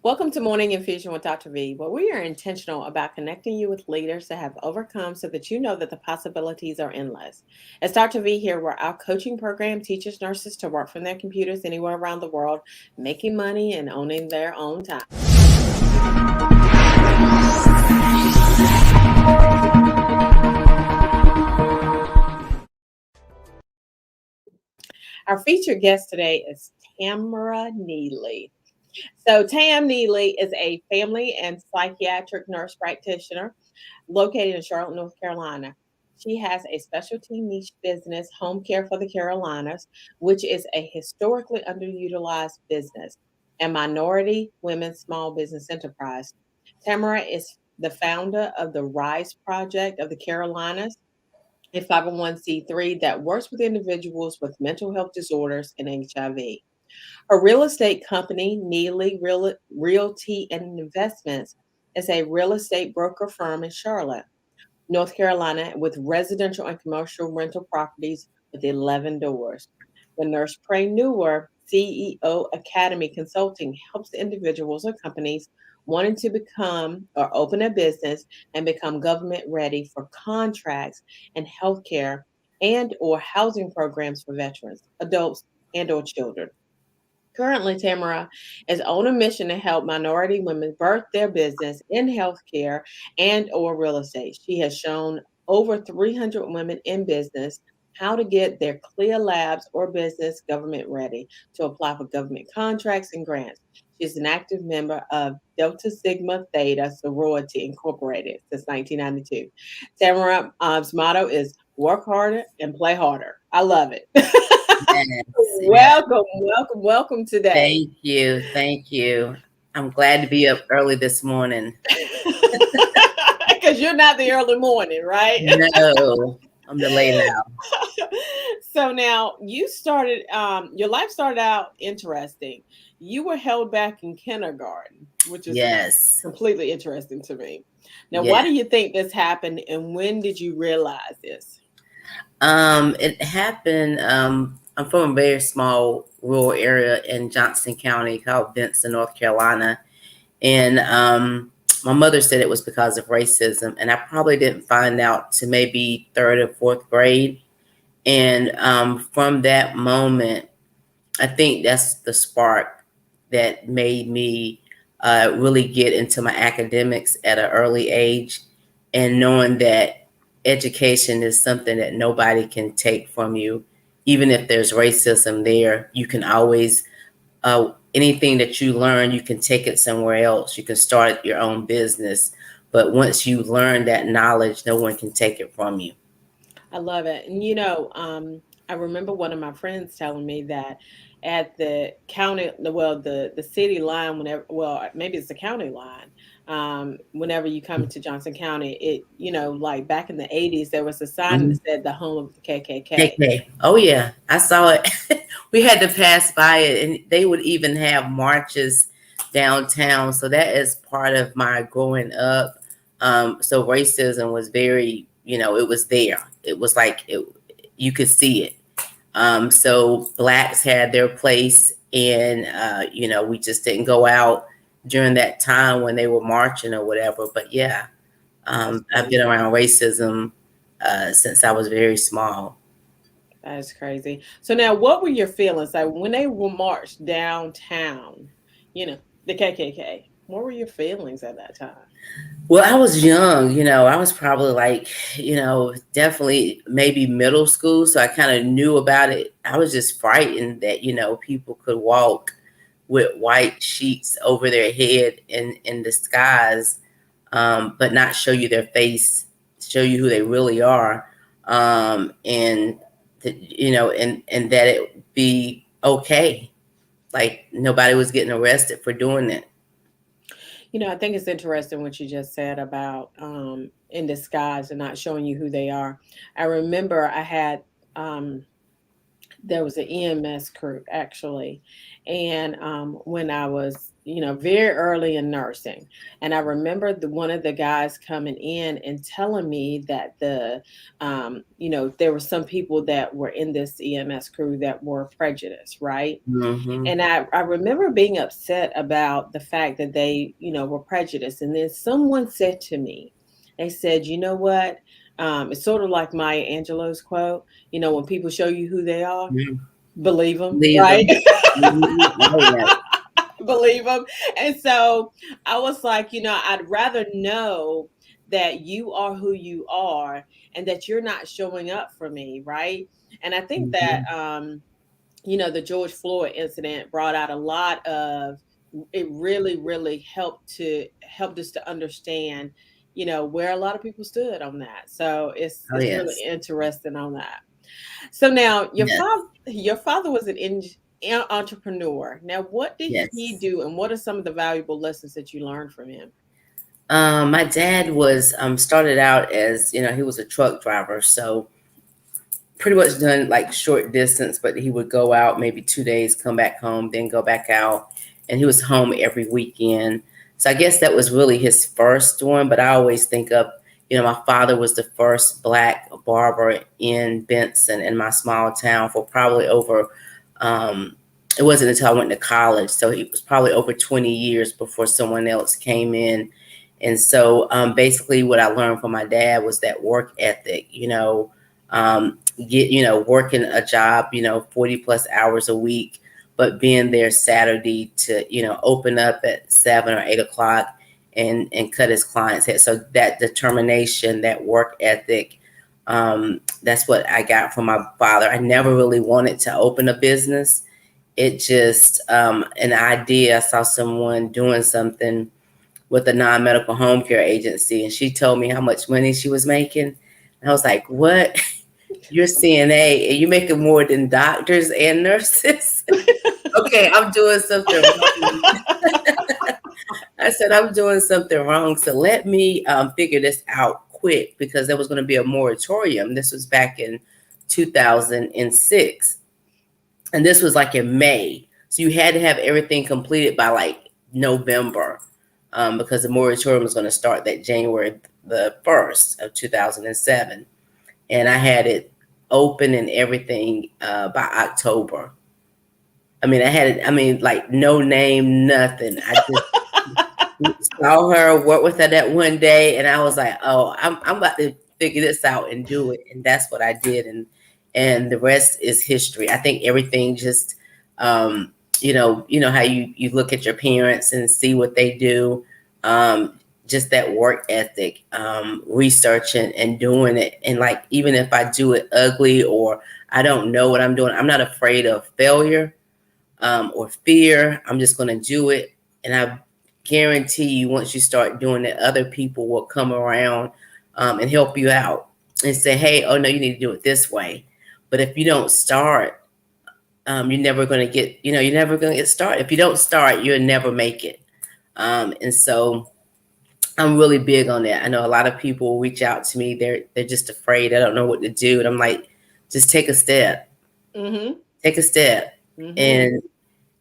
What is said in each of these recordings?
Welcome to Morning Infusion with Dr. V, where we are intentional about connecting you with leaders that have overcome so that you know that the possibilities are endless. It's Dr. V here, where our coaching program teaches nurses to work from their computers anywhere around the world, making money and owning their own time. Our featured guest today is Tamara Neely. So, Tam Neely is a family and psychiatric nurse practitioner located in Charlotte, North Carolina. She has a specialty niche business, Home Care for the Carolinas, which is a historically underutilized business and minority women small business enterprise. Tamara is the founder of the RISE Project of the Carolinas, a 501c3 that works with individuals with mental health disorders and HIV. Her real estate company, Realty and Investments, is a real estate broker firm in Charlotte, North Carolina, with residential and commercial rental properties with 11 doors. The Nursepreneur CEO Academy Consulting helps individuals or companies wanting to become or open a business and become government ready for contracts and healthcare and or housing programs for veterans, adults, and or children. Currently, Tamara is on a mission to help minority women birth their business in healthcare and or real estate. She has shown over 300 women in business how to get their clear labs or business government ready to apply for government contracts and grants. She's an active member of Delta Sigma Theta Sorority Incorporated since 1992. Tamara's motto is work harder and play harder. I love it. Yes, yeah. Welcome today. Thank you. Thank you. I'm glad to be up early this morning. Because you're not the early morning, right? No, I'm the late owl. So now you started, your life started out interesting. You were held back in kindergarten, which is Yes. completely interesting to me. Now, why Yeah. do you think this happened and when did you realize this? It happened. I'm from a very small rural area in Johnson County called Benson, North Carolina. And my mother said it was because of racism. And I probably didn't find out to maybe third or fourth grade. And from that moment, I think that's the spark that made me really get into my academics at an early age, and knowing that education is something that nobody can take from you. Even if there's racism there, you can always, anything that you learn, you can take it somewhere else. You can start your own business. But once you learn that knowledge, no one can take it from you. I love it. And I remember one of my friends telling me that at the county, the city line, whenever, well, maybe it's the county line, whenever you come to Johnson County, like back in the 80s, there was a sign that Mhm. said the home of the KKK. KK. Oh yeah, I saw it. We had to pass by it, and they would even have marches downtown. So that is part of my growing up. So racism was very, it was there. It was like you could see it. So blacks had their place, and we just didn't go out during that time when they were marching or whatever. But yeah, That's I've been crazy. around racism since I was very small. That is crazy. So now, what were your feelings like when they were marched downtown? The KKK. What were your feelings at that time? Well, I was young, I was probably like, definitely maybe middle school. So I kind of knew about it. I was just frightened that, people could walk with white sheets over their head in disguise, but not show you their face, show you who they really are. And, and that it would be okay. Like nobody was getting arrested for doing it. I think it's interesting what you just said about in disguise and not showing you who they are. I remember I had um, There was an EMS crew actually, and when I was, very early in nursing, and I remember one of the guys coming in and telling me that there were some people that were in this EMS crew that were prejudiced, right? Hmm. And I remember being upset about the fact that they, were prejudiced. And then someone said to me, they said, you know what? It's sort of like Maya Angelou's quote, when people show you who they are, believe them, Leave right? them. Mhm. Oh, yeah. Believe them. And so I was like, I'd rather know that you are who you are and that you're not showing up for me, right? And I think that Mhm. the George Floyd incident brought out a lot of, it really, really helped us to understand, where a lot of people stood on that. So Oh, it's really yes. interesting on that. So now Yes. your father was an entrepreneur. Now, what did he Yes. do, and what are some of the valuable lessons that you learned from him? My dad was started out as, he was a truck driver, so pretty much done like short distance, but he would go out maybe 2 days, come back home, then go back out, and he was home every weekend. So I guess that was really his first one. But I always think of, my father was the first black barber in Benson, in my small town, for probably over. Um, it wasn't until I went to college, so it was probably over 20 years before someone else came in. And so basically, what I learned from my dad was that work ethic. Working a job, 40 plus hours a week, but being there Saturday to, open up at 7 or 8 o'clock and cut his clients' head. So that determination, that work ethic, that's what I got from my father. I never really wanted to open a business. It just, an idea. I saw someone doing something with a non-medical home care agency, and she told me how much money she was making. And I was like, what? You're CNA and you're making more than doctors and nurses. Okay, I'm doing something wrong. I said, I'm doing something wrong. So let me figure this out quick, because there was going to be a moratorium. This was back in 2006. And this was like in May. So you had to have everything completed by like November, because the moratorium was going to start that January the 1st of 2007. And I had it open and everything by October. I mean, I had it. I mean, like no name, nothing. I just saw her, work with her that one day, and I was like, "Oh, I'm about to figure this out and do it." And that's what I did, and the rest is history. I think everything just, how you look at your parents and see what they do. Just that work ethic, researching and doing it, and like even if I do it ugly or I don't know what I'm doing, I'm not afraid of failure or fear. I'm just going to do it. And I guarantee you, once you start doing it, other people will come around and help you out and say, hey, oh, no, you need to do it this way. But if you don't start, you're never going to get, you're never going to get started. If you don't start, you'll never make it. And so I'm really big on that. I know a lot of people reach out to me. They're just afraid. I don't know what to do. And I'm like, just take a step. Mm-hmm. Take a step. Mm-hmm.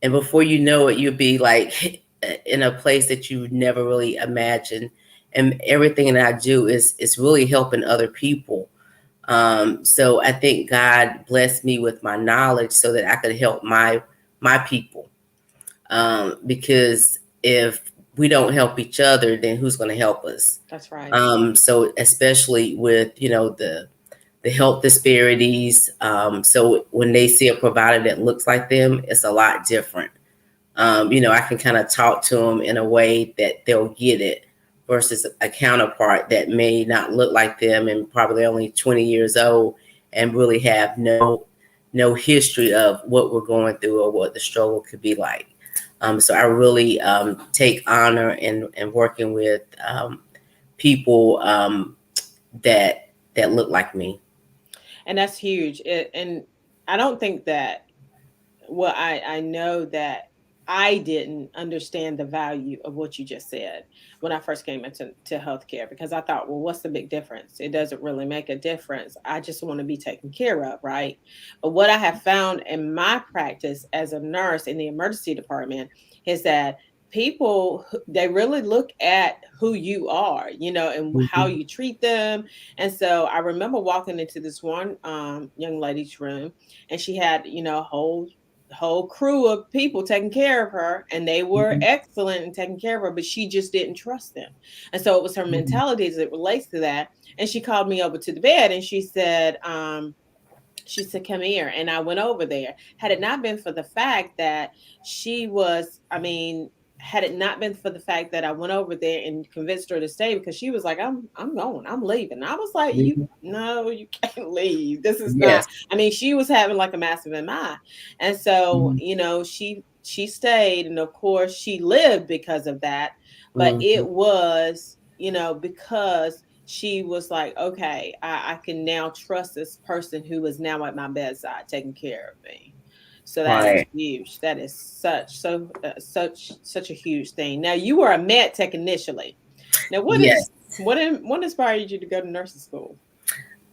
And before you know it, you'll be like in a place that you never really imagined. And everything that I do is really helping other people. So I think God blessed me with my knowledge so that I could help my people. Because if we don't help each other, then who's going to help us? That's right. So especially with the health disparities. So when they see a provider that looks like them, it's a lot different. I can kind of talk to them in a way that they'll get it versus a counterpart that may not look like them and probably only 20 years old and really have no history of what we're going through or what the struggle could be like. So I really take honor in working with people that look like me. And that's huge. And I don't think that, well, I know that I didn't understand the value of what you just said when I first came into healthcare, because I thought, well, what's the big difference? It doesn't really make a difference. I just want to be taken care of, right? But what I have found in my practice as a nurse in the emergency department is that people, they really look at who you are, and how Mhm. you treat them. And so I remember walking into this one young lady's room, and she had, a whole crew of people taking care of her, and they were Mhm. excellent in taking care of her, but she just didn't trust them. And so it was her Mhm. mentality as it relates to that. And she called me over to the bed, and she said, "Come here." And I went over there. Had it not been for the fact that she was, I mean, had it not been for the fact that I went over there and convinced her to stay, because she was like, I'm going, I'm leaving. I was like, you, Mhm. no, you can't leave. This is not, Yes. I mean, she was having like a massive MI. And so, Mhm. she stayed, and of course she lived because of that. But it Mhm. was, because she was like, okay, I can now trust this person who is now at my bedside taking care of me. So that is Right. huge. That is such a huge thing. Now, you were a med tech initially. Now, Yes. what inspired you to go to nursing school?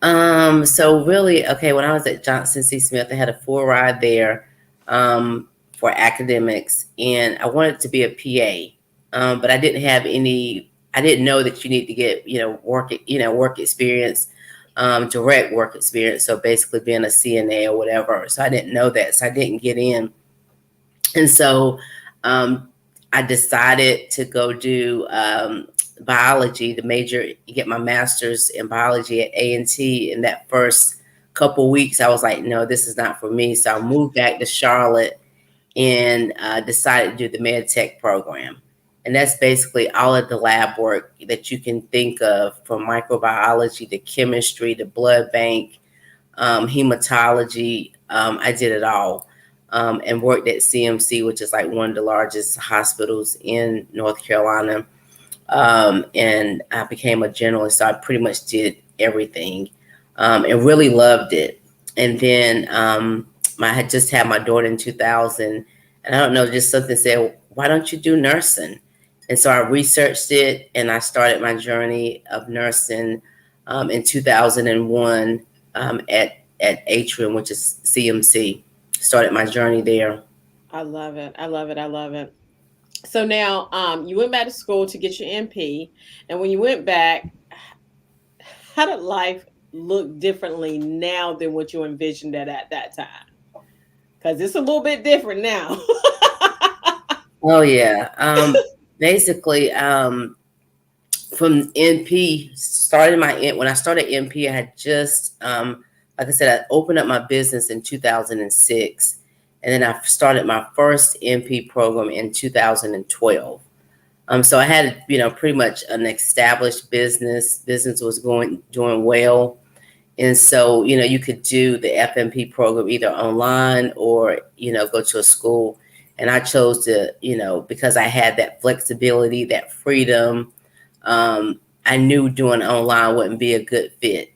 So really, okay, when I was at Johnson C. Smith, I had a full ride there for academics, and I wanted to be a PA, but I didn't have any. I didn't know that you need to get work experience, direct work experience. So basically, being a CNA or whatever. So I didn't know that, so I didn't get in. And so um, I decided to go do biology, the major, get my master's in biology at A&T. In that first couple weeks, I was like, no, this is not for me. So I moved back to Charlotte and decided to do the med tech program. And that's basically all of the lab work that you can think of, from microbiology to chemistry to blood bank, hematology. I did it all, and worked at CMC, which is like one of the largest hospitals in North Carolina. And I became a generalist, so I pretty much did everything, and really loved it. And then I had just had my daughter in 2000, and I don't know, just something said, why don't you do nursing? And so I researched it, and I started my journey of nursing in 2001 at Atrium, which is CMC. Started my journey there. I love it. I love it. I love it. So now, you went back to school to get your MP, and when you went back, how did life look differently now than what you envisioned it at that time? Because it's a little bit different now. Oh yeah. Basically, from NP, started when I started NP, I had just, like I said, I opened up my business in 2006, and then I started my first NP program in 2012. So I had, pretty much an established business. Business was doing well. And so, you could do the FMP program either online or, go to a school. And I chose to, because I had that flexibility, that freedom. I knew doing online wouldn't be a good fit.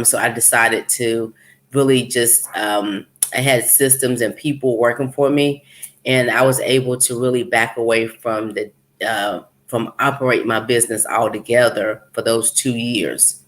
So I decided to really just, I had systems and people working for me. And I was able to really back away from operate my business altogether for those 2 years.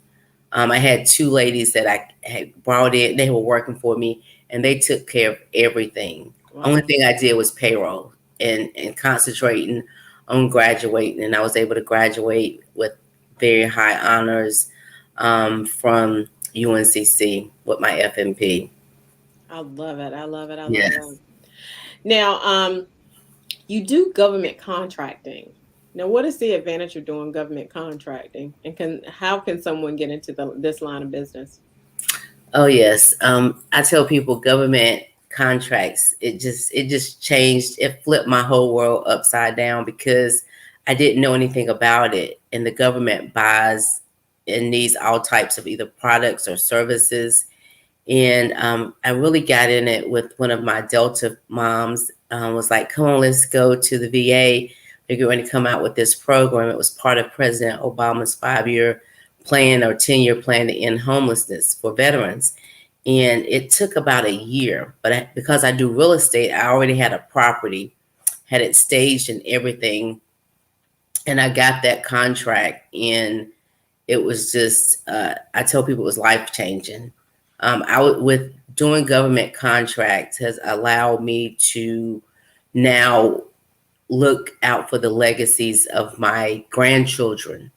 I had two ladies that I had brought in. They were working for me, and they took care of everything. Only Wow. thing I did was payroll and concentrating on graduating. And I was able to graduate with very high honors from UNCC with my FMP. I love it. I love it. I love Yes. it. Now, you do government contracting. Now, what is the advantage of doing government contracting, and how can someone get into this line of business? Oh yes. I tell people government contracts, it just changed, it flipped my whole world upside down because I didn't know anything about it. And the government buys and needs all types of either products or services. And I really got in it with one of my Delta moms. Was like, come on, let's go to the VA. They're going to come out with this program. It was part of President Obama's 5-year plan or 10-year plan to end homelessness for veterans. And it took about a year, but because I do real estate, I already had a property. had it staged and everything. And I got that contract, and it was just, I tell people it was life changing. With doing government contracts has allowed me to now look out for the legacies of my grandchildren.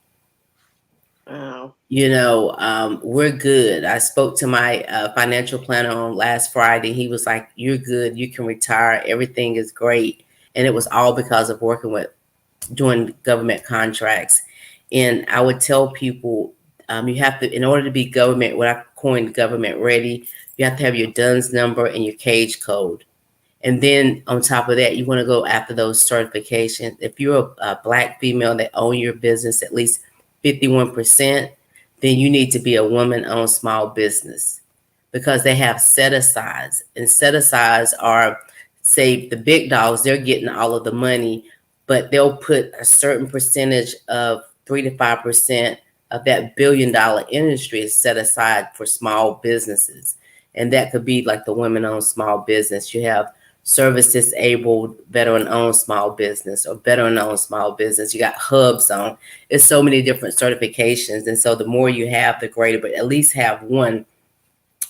Wow. We're good. I spoke to my financial planner on last Friday. He was like, "You're good. You can retire. Everything is great." And it was all because of working with doing government contracts. And I would tell people, you have to, in order to be government, what I coined government ready, you have to have your DUNS number and your cage code. And then on top of that, you want to go after those certifications. If you're a Black female that own your business at least 51%, then you need to be a woman-owned small business, because they have set asides. And set asides are, say, the big dogs, they're getting all of the money, but they'll put a certain percentage of 3 to 5% of that $1 billion industry is set aside for small businesses. And that could be like the women-owned small business. You have service disabled, veteran-owned small business, or veteran-owned small business. You got hubs on. It's so many different certifications. And so the more you have, the greater, but at least have one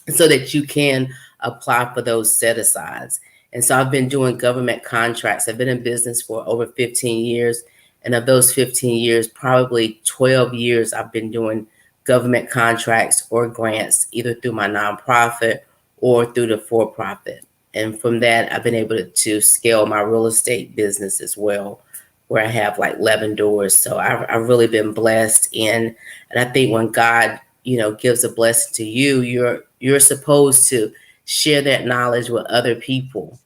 so that you can apply for those set asides. And so I've been doing government contracts. I've been in business for over 15 years. And of those 15 years, probably 12 years, I've been doing government contracts or grants, either through my nonprofit or through the for-profit. And from that, I've been able to scale my real estate business as well, where I have like 11 doors. So I've really been blessed. And I think when God, gives a blessing to you, you're supposed to share that knowledge with other people.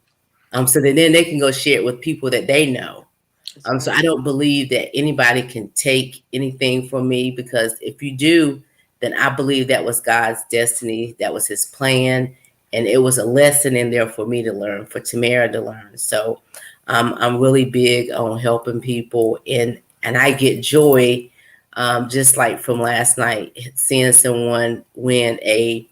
So that then they can go share it with people that they know. That's So right. I don't believe that anybody can take anything from me, because if you do, then I believe that was God's destiny. That was his plan. And it was a lesson in there for me to learn, for Tamara to learn. So I'm really big on helping people, and I get joy, just like from last night, seeing someone win a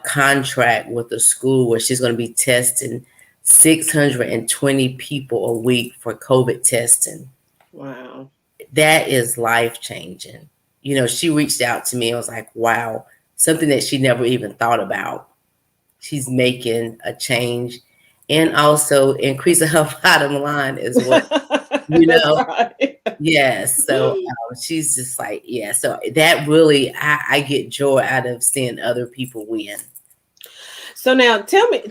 contract with a school where she's going to be testing 620 people a week for COVID testing. Wow. That is life changing. She reached out to me and was like, wow, something that she never even thought about. She's making a change, and also increasing her bottom line as well. You That's know, right. yes. So she's just like, yeah. So that really, I get joy out of seeing other people win. So now tell me,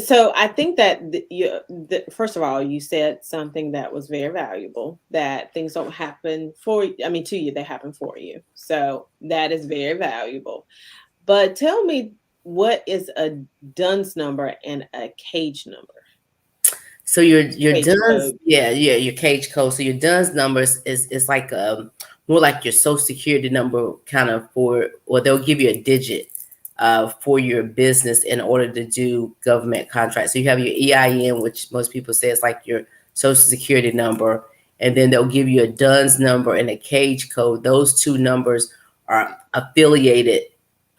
so I think that first of all, you said something that was very valuable, that things don't happen I mean, to you, they happen for you. So that is very valuable. But tell me, what is a DUNS number and a cage number? So your Cage DUNS, code. yeah, your cage code. So your DUNS numbers is like more like your social security number, kind of, or they'll give you a digit for your business in order to do government contracts. So you have your EIN, which most people say is like your social security number, and then they'll give you a DUNS number and a cage code. Those two numbers are affiliated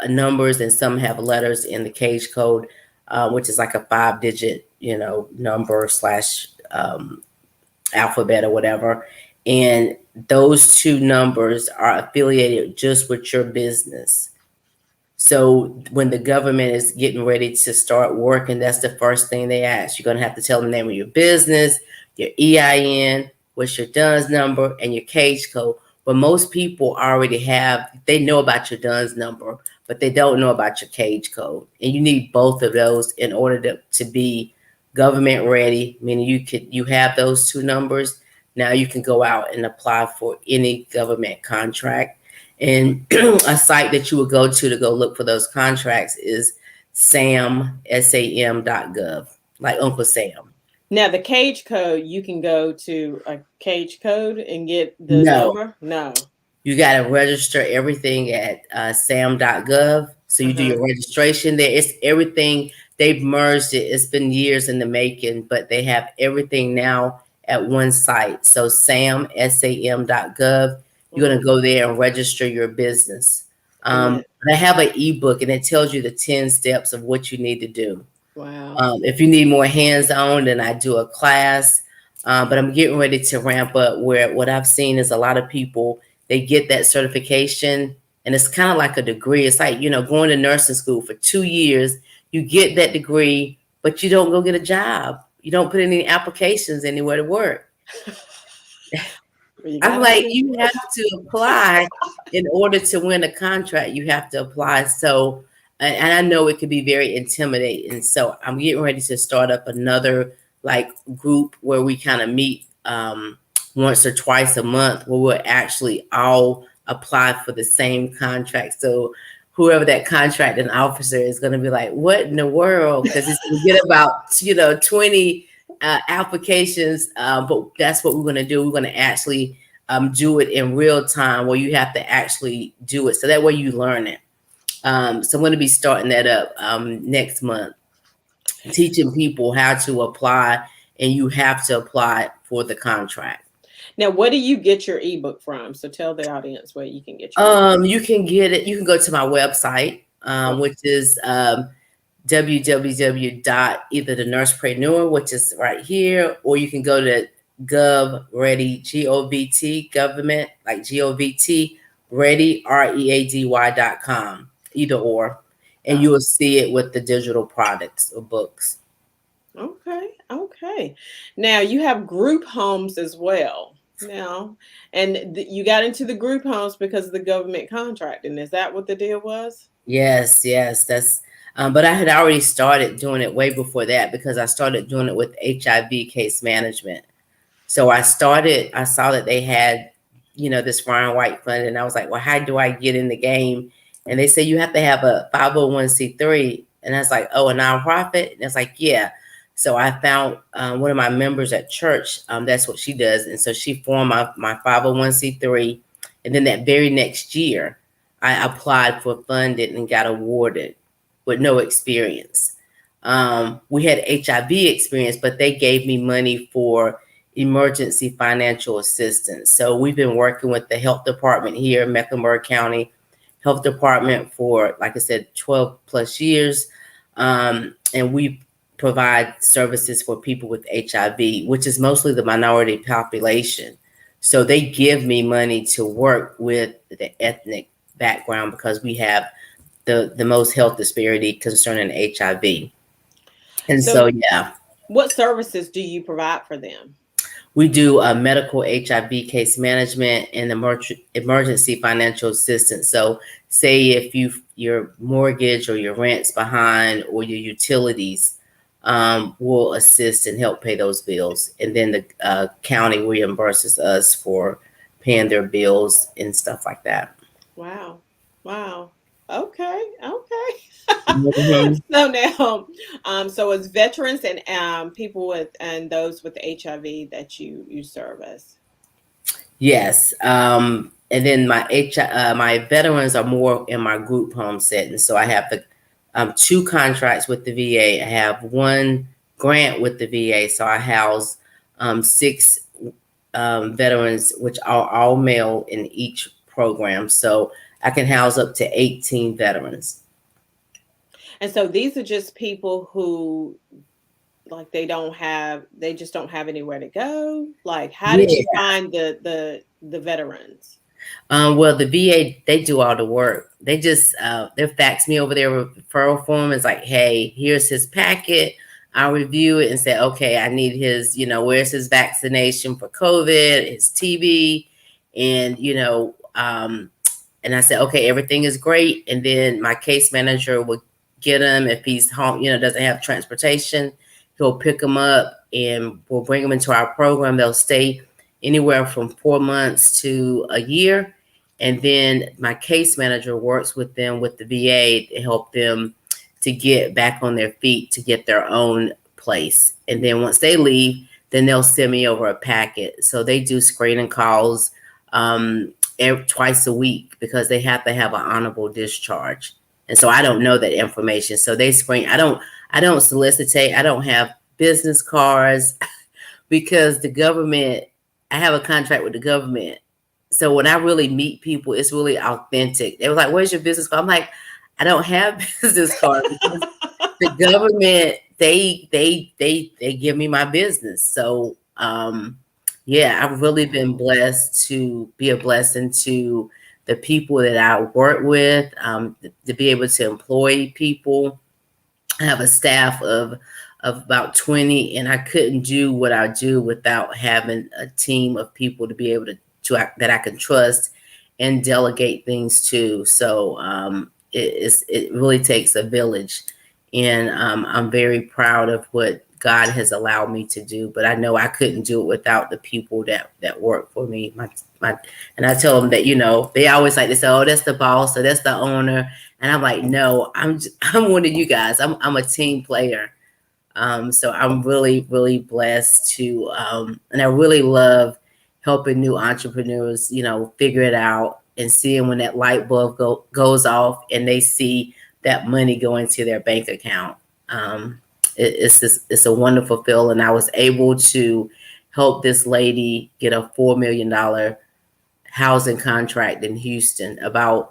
numbers, and some have letters in the cage code, which is like a 5-digit, number slash alphabet or whatever. And those two numbers are affiliated just with your business. So when the government is getting ready to start working, that's the first thing they ask. You're going to have to tell them the name of your business, your EIN, what's your DUNS number, and your cage code. But most people already they know about your DUNS number, but they don't know about your cage code. And you need both of those in order to be government ready, meaning you have those two numbers. Now you can go out and apply for any government contract. And a site that you would go to go look for those contracts is sam.gov, like Uncle Sam. Now, the cage code, you can go to a cage code and get the No, number? No. you got to register everything at sam.gov. So you do Uh-huh. your registration there. It's everything. They've merged it. It's been years in the making, but they have everything now at one site. So sam.gov. You're going to Mhm. go there and register your business. And then, I have an ebook, and it tells you the 10 steps of what you need to do. wow. If you need more hands-on, then I do a class. But I'm getting ready to ramp up where what I've seen is a lot of people, they get that certification and it's kind of like a degree. It's like, going to nursing school for 2 years, you get that degree, but you don't go get a job. You don't put any applications anywhere to work. Well, you I'm gotta like, have you have to apply in order to win a contract. You have to apply. So, and I know it could be very intimidating. So, I'm getting ready to start up another like group where we kind of meet once or twice a month, where we'll actually all apply for the same contract. So, whoever that contracting officer is going to be like, "What in the world?" Because he's going to get about 20 applications. But that's what we're going to do. We're going to actually do it in real time where you have to actually do it. So that way you learn it. So I'm going to be starting that up next month, teaching people how to apply, and you have to apply for the contract. Now, where do you get your ebook from? So tell the audience where you can get your ebook. You can get it. You can go to my website, Okay. which is www. Either the nursepreneur, which is right here, or you can go to GovReady, GOVT, government, like GOVT, ready, READY.com, either or. And you will see it with the digital products or books. Okay. Okay. Now you have group homes as well. Now, and you got into the group homes because of the government contracting. Is that what the deal was? Yes, yes, but I had already started doing it way before that because I started doing it with HIV case management. So I saw that they had, this Ryan White fund, and I was like, well, how do I get in the game? And they say you have to have a 501c3. And I was like, oh, a nonprofit? And it's like, yeah. So I found one of my members at church. That's what she does. And so she formed my 501c3. And then that very next year, I applied for funding and got awarded with no experience. We had HIV experience, but they gave me money for emergency financial assistance. So we've been working with the health department here in Mecklenburg County Health Department for, like I said, 12 plus years. And we provide services for people with HIV, which is mostly the minority population. So they give me money to work with the ethnic background because we have the most health disparity concerning HIV. And so, So, yeah. what services do you provide for them? We do medical HIV case management and emergency financial assistance. So say if your mortgage or your rent's behind or your utilities, will assist and help pay those bills. And then the county reimburses us for paying their bills and stuff like that. Wow. Wow. Okay. Okay. Mhm. So now, so it's veterans and people with and those with HIV that you service. Yes. And then my veterans are more in my group home setting. So I have the 2 contracts with the VA. I have 1 grant with the VA. So I house 6 veterans, which are all male in each program. So I can house up to 18 veterans. And so these are just people who like they just don't have anywhere to go. Like how did you Yeah. find the veterans? Well, the VA, they do all the work. They just they fax me over their referral form. It's like, hey, here's his packet. I'll review it and say, okay, I need his, where's his vaccination for COVID, his TB, and and I said, okay, everything is great. And then my case manager will get him if he's home, doesn't have transportation. He'll pick them up and we'll bring them into our program. They'll stay anywhere from 4 months to a year. And then my case manager works with them with the VA to help them to get back on their feet to get their own place. And then once they leave, then they'll send me over a packet. So they do screening calls twice a week because they have to have an honorable discharge. And so I don't know that information. So they screen. I don't solicitate. I don't have business cards because the government, I have a contract with the government. So when I really meet people, it's really authentic. They were like, where's your business card? I'm like, I don't have business card because the government, they give me my business. So Yeah, I've really been blessed to be a blessing to the people that I work with, to be able to employ people. I have a staff of about 20, and I couldn't do what I do without having a team of people to be able to that I can trust and delegate things to. So it really takes a village, and I'm very proud of what God has allowed me to do. But I know I couldn't do it without the people that work for me. My and I tell them that, they always like to say, "Oh, that's the boss, or that's the owner," and I'm like, "No, I'm one of you guys. I'm a team player." So I'm really, really blessed to, and I really love helping new entrepreneurs, figure it out and seeing when that light bulb goes off and they see that money go into their bank account. It's a wonderful feeling. I was able to help this lady get a $4 million housing contract in Houston about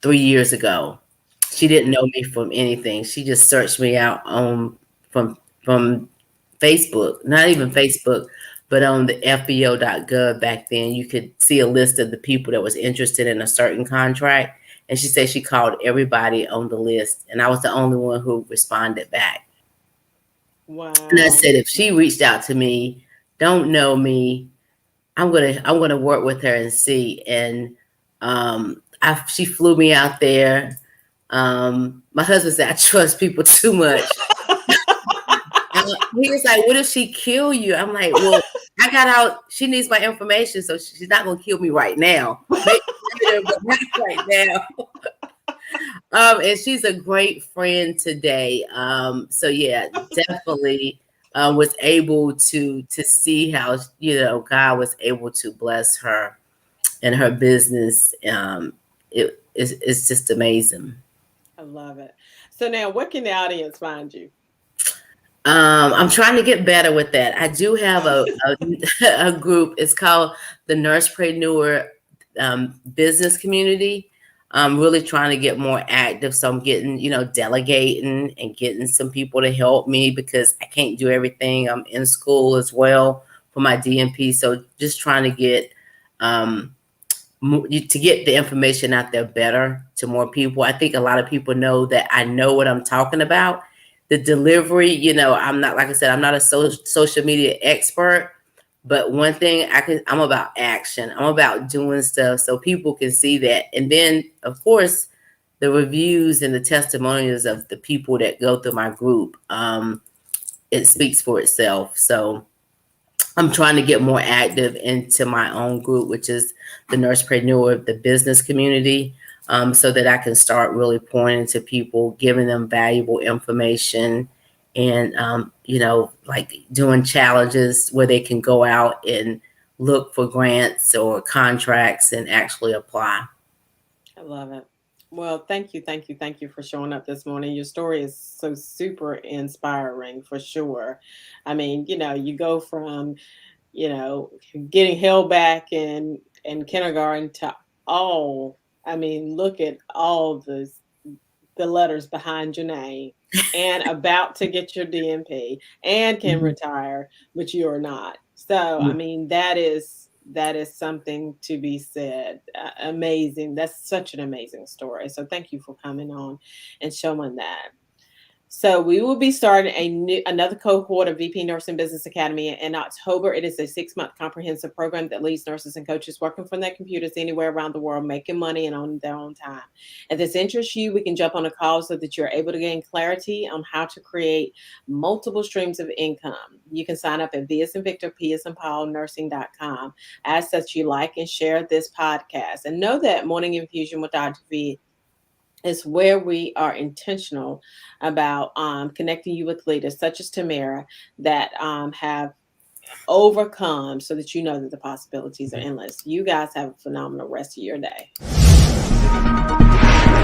3 years ago. She didn't know me from anything. She just searched me out on from Facebook, not even Facebook, but on the FBO.gov back then. You could see a list of the people that was interested in a certain contract. And she said she called everybody on the list, and I was the only one who responded back. And I Wow. said, if she reached out to me, don't know me, I'm gonna work with her and see. And she flew me out there. My husband said I trust people too much. And he was like, "What if she kill you?" I'm like, "Well, I got out. She needs my information, so she's not gonna kill me right now. Maybe later, but not right now." And she's a great friend today. So yeah, definitely was able to see how God was able to bless her and her business. It's just amazing. I love it. So now, what can the audience find you? I'm trying to get better with that. I do have a group. It's called the Nursepreneur Business Community. I'm really trying to get more active. So I'm getting, delegating and getting some people to help me because I can't do everything. I'm in school as well for my DNP. So just trying to get um, to get the information out there better to more people. I think a lot of people know that I know what I'm talking about. The delivery, I'm not, like I said, I'm not a social media expert, but one thing I'm about action. I'm about doing stuff so people can see that. And then, of course, the reviews and the testimonials of the people that go through my group, it speaks for itself. So I'm trying to get more active into my own group, which is the Nursepreneur, the business community, so that I can start really pouring into people, giving them valuable information, and like doing challenges where they can go out and look for grants or contracts and actually apply. I love it. Well, thank you, thank you, thank you for showing up this morning. Your story is so super inspiring for sure. I mean, you go from, you know, getting held back in kindergarten to all. I mean, look at all the letters behind your name, and about to get your DNP and can Mhm. retire, but you are not. So, I mean, that is something to be said. Amazing. That's such an amazing story. So, thank you for coming on and showing that. So we will be starting another cohort of VP Nursing Business Academy in October. It is a 6-month comprehensive program that leads nurses and coaches working from their computers anywhere around the world, making money and on their own time. If this interests you, we can jump on a call so that you're able to gain clarity on how to create multiple streams of income. You can sign up at V as in Victor, P as in Paul, nursing.com. As such, you like and share this podcast. And know that Morning Infusion with Dr. V is where we are intentional about connecting you with leaders such as Tamara that have overcome so that you know that the possibilities are endless. You guys have a phenomenal rest of your day.